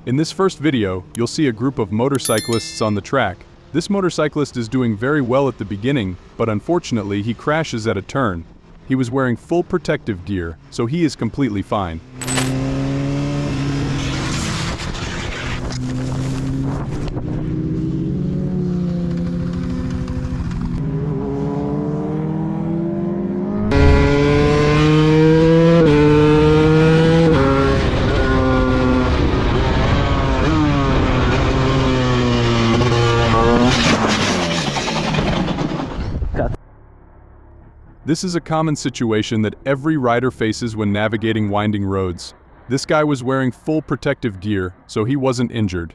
In this first video, you'll see a group of motorcyclists on the track. This motorcyclist is doing very well at the beginning, but unfortunately he crashes at a turn. He was wearing full protective gear, so he is completely fine. This is a common situation that every rider faces when navigating winding roads. This guy was wearing full protective gear, so he wasn't injured.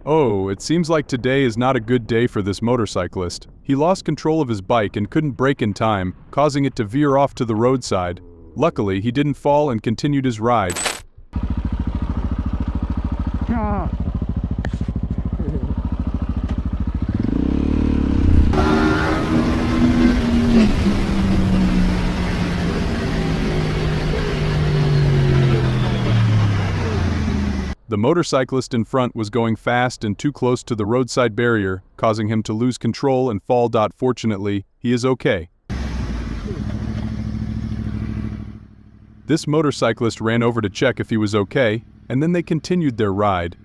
Oh, it seems like today is not a good day for this motorcyclist. He lost control of his bike and couldn't brake in time, causing it to veer off to the roadside. Luckily, he didn't fall and continued his ride. The motorcyclist in front was going fast and too close to the roadside barrier, causing him to lose control and fall. Fortunately, he is okay. This motorcyclist ran over to check if he was okay, and then they continued their ride.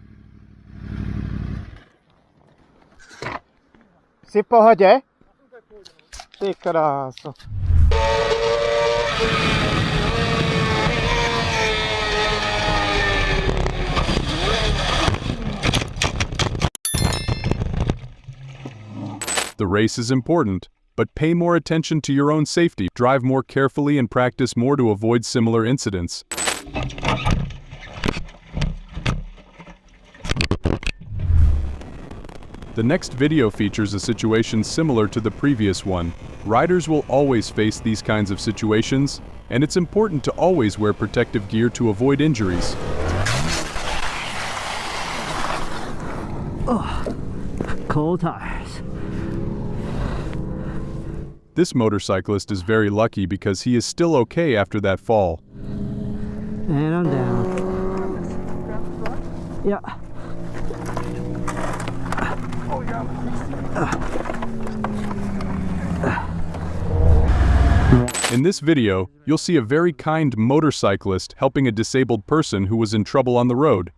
The race is important, but pay more attention to your own safety, drive more carefully and practice more to avoid similar incidents. The next video features a situation similar to the previous one. Riders will always face these kinds of situations, and it's important to always wear protective gear to avoid injuries. Cold tires. This motorcyclist is very lucky because he is still okay after that fall. And I'm down. Yeah. In this video, you'll see a very kind motorcyclist helping a disabled person who was in trouble on the road.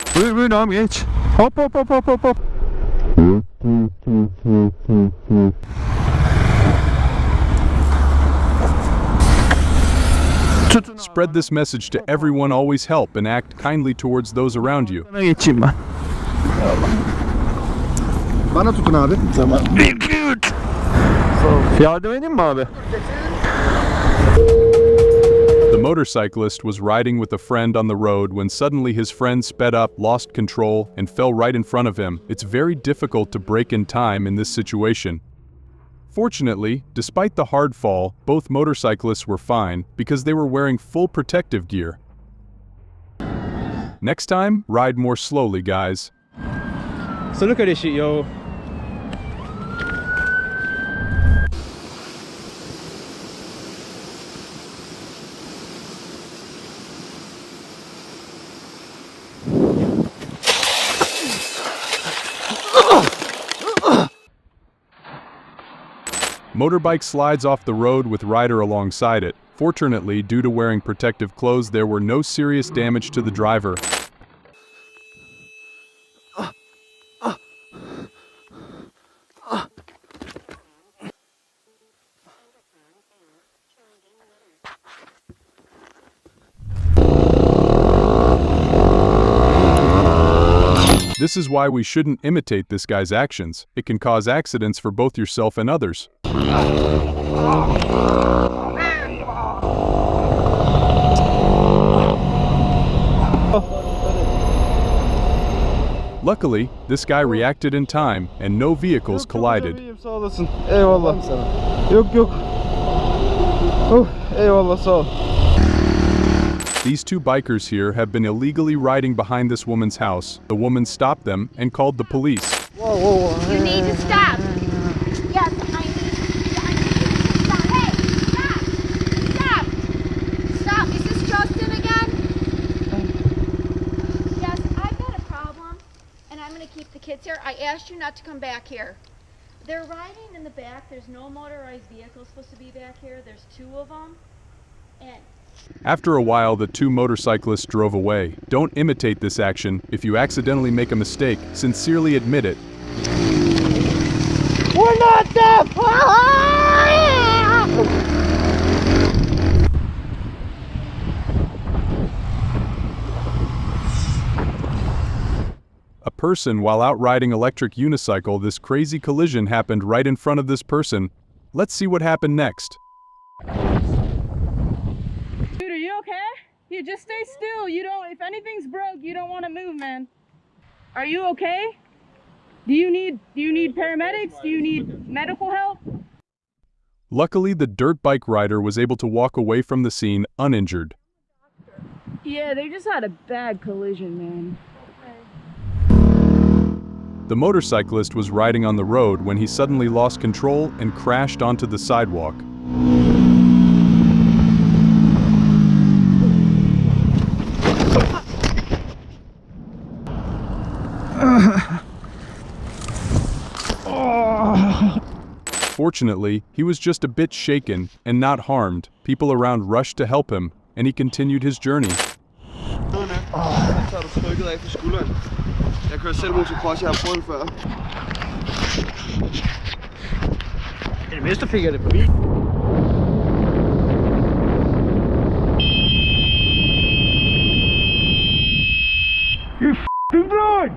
Spread this message to everyone. Always help and act kindly towards those around you. Bana tutun abi. Tamam. Yardım edeyim mi abi? The motorcyclist was riding with a friend on the road when suddenly his friend sped up, lost control, and fell right in front of him. It's very difficult to brake in time in this situation. Fortunately, despite the hard fall, both motorcyclists were fine because they were wearing full protective gear. Next time, ride more slowly, guys. So look at this shit, yo. Motorbike slides off the road with rider alongside it. Fortunately, due to wearing protective clothes, there were no serious damage to the driver. This is why we shouldn't imitate this guy's actions. It can cause accidents for both yourself and others. Luckily, this guy reacted in time and no vehicles collided. Sağ olasın. Eyvallah. Yok yok. Eyvallah sağ ol. These two bikers here have been illegally riding behind this woman's house. The woman stopped them and called the police. Whoa, whoa, whoa. You need to stop. Yes, I need to stop. Hey, stop! Stop! Stop! Is this Justin again? Yes, I've got a problem, and I'm going to keep the kids here. I asked you not to come back here. They're riding in the back. There's no motorized vehicle supposed to be back here. There's two of them. And After a while, the two motorcyclists drove away. Don't imitate this action. If you accidentally make a mistake, sincerely admit it. We're not deaf! A person while out riding electric unicycle, this crazy collision happened right in front of this person. Let's see what happened next. Dude, are you okay? You just stay still. You don't, if anything's broke, you don't want to move, man. Are you okay? Do you need paramedics? Do you need medical help? Luckily, the dirt bike rider was able to walk away from the scene uninjured. Yeah, they just had a bad collision, man. The motorcyclist was riding on the road when he suddenly lost control and crashed onto the sidewalk. Fortunately, he was just a bit shaken and not harmed. People around rushed to help him, and he continued his journey. Så er du trykket af på skulderen. Jeg kører selv motocross, jeg har prøvet det før. I det mindste fik jeg det på bil.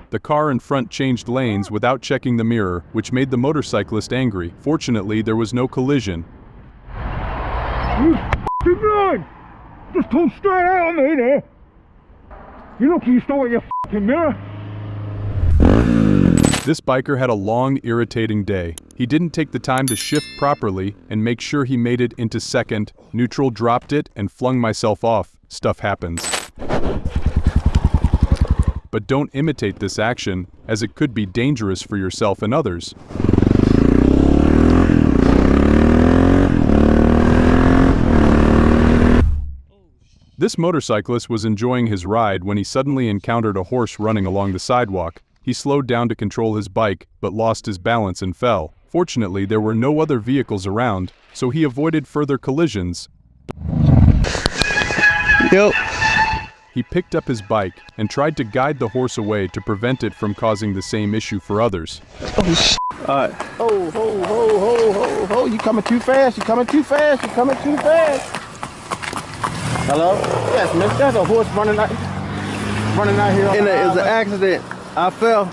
The car in front changed lanes without checking the mirror, which made the motorcyclist angry. Fortunately, there was no collision. You blind! Just pull straight out on me there! You look, you stole your f***ing mirror! This biker had a long, irritating day. He didn't take the time to shift properly and make sure he made it into second. Neutral, dropped it, and flung myself off. Stuff happens. But don't imitate this action, as it could be dangerous for yourself and others. This motorcyclist was enjoying his ride when he suddenly encountered a horse running along the sidewalk. He slowed down to control his bike, but lost his balance and fell. Fortunately, there were no other vehicles around, so he avoided further collisions. Yo. He picked up his bike and tried to guide the horse away to prevent it from causing the same issue for others. Alright. Ho, ho, ho, ho, ho, ho. You coming too fast. You coming too fast. You coming too fast. Hello? Yes, miss. There's a horse running out here. And it was an accident. I fell.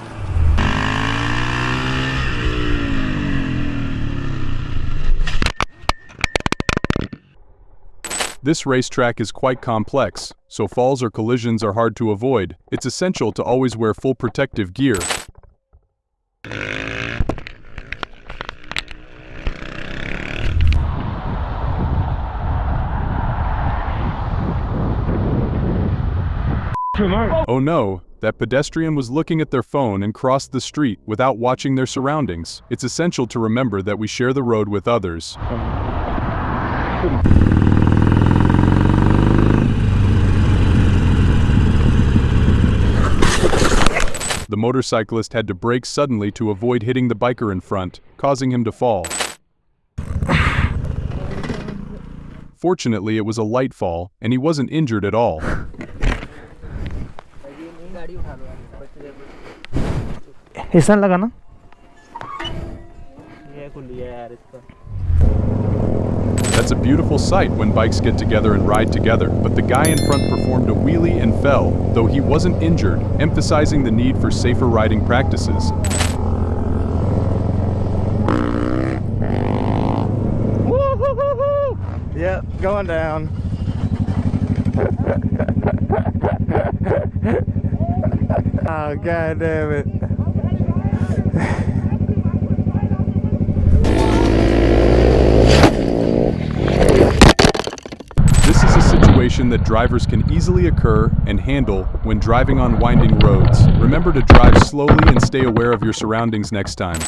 This racetrack is quite complex, so falls or collisions are hard to avoid. It's essential to always wear full protective gear. Oh no, that pedestrian was looking at their phone and crossed the street without watching their surroundings. It's essential to remember that we share the road with others. The motorcyclist had to brake suddenly to avoid hitting the biker in front, causing him to fall. Fortunately, it was a light fall, and he wasn't injured at all. हिस्सा लगा ना That's a beautiful sight when bikes get together and ride together, but the guy in front performed a wheelie and fell, though he wasn't injured, emphasizing the need for safer riding practices. Yep, going down. Oh, God damn it. This is a situation that drivers can easily occur and handle when driving on winding roads. Remember to drive slowly and stay aware of your surroundings next time.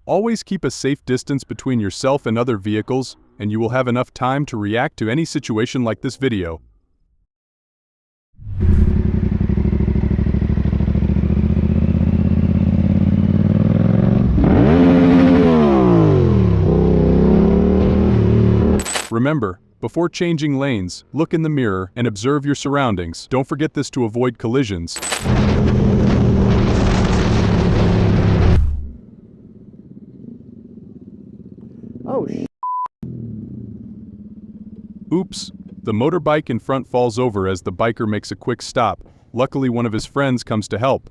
Always keep a safe distance between yourself and other vehicles, and you will have enough time to react to any situation like this video. Remember, before changing lanes, look in the mirror and observe your surroundings. Don't forget this to avoid collisions. Oh, shit. Oops, the motorbike in front falls over as the biker makes a quick stop. Luckily, one of his friends comes to help.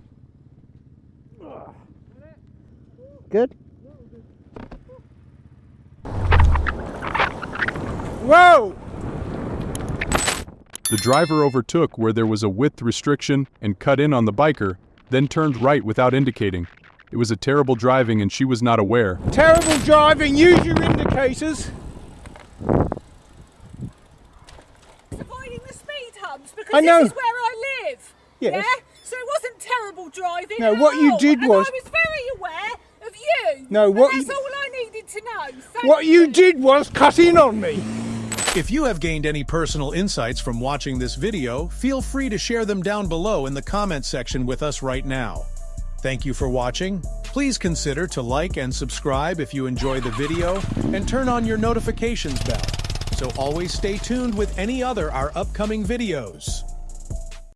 Good? Whoa! The driver overtook where there was a width restriction and cut in on the biker, then turned right without indicating. It was a terrible driving and she was not aware. Terrible driving, use your indicators. Avoiding the speed humps because I know. this is where I live. Yes. Yeah? So it wasn't terrible driving. No, at what you all. did And was- I was very aware of you. No, And what that's you- all I needed to know. Thank What you did was cut in on me. If you have gained any personal insights from watching this video, feel free to share them down below in the comment section with us right now. Thank you for watching. Please consider to like and subscribe if you enjoy the video, and turn on your notifications bell, so always stay tuned with any other our upcoming videos.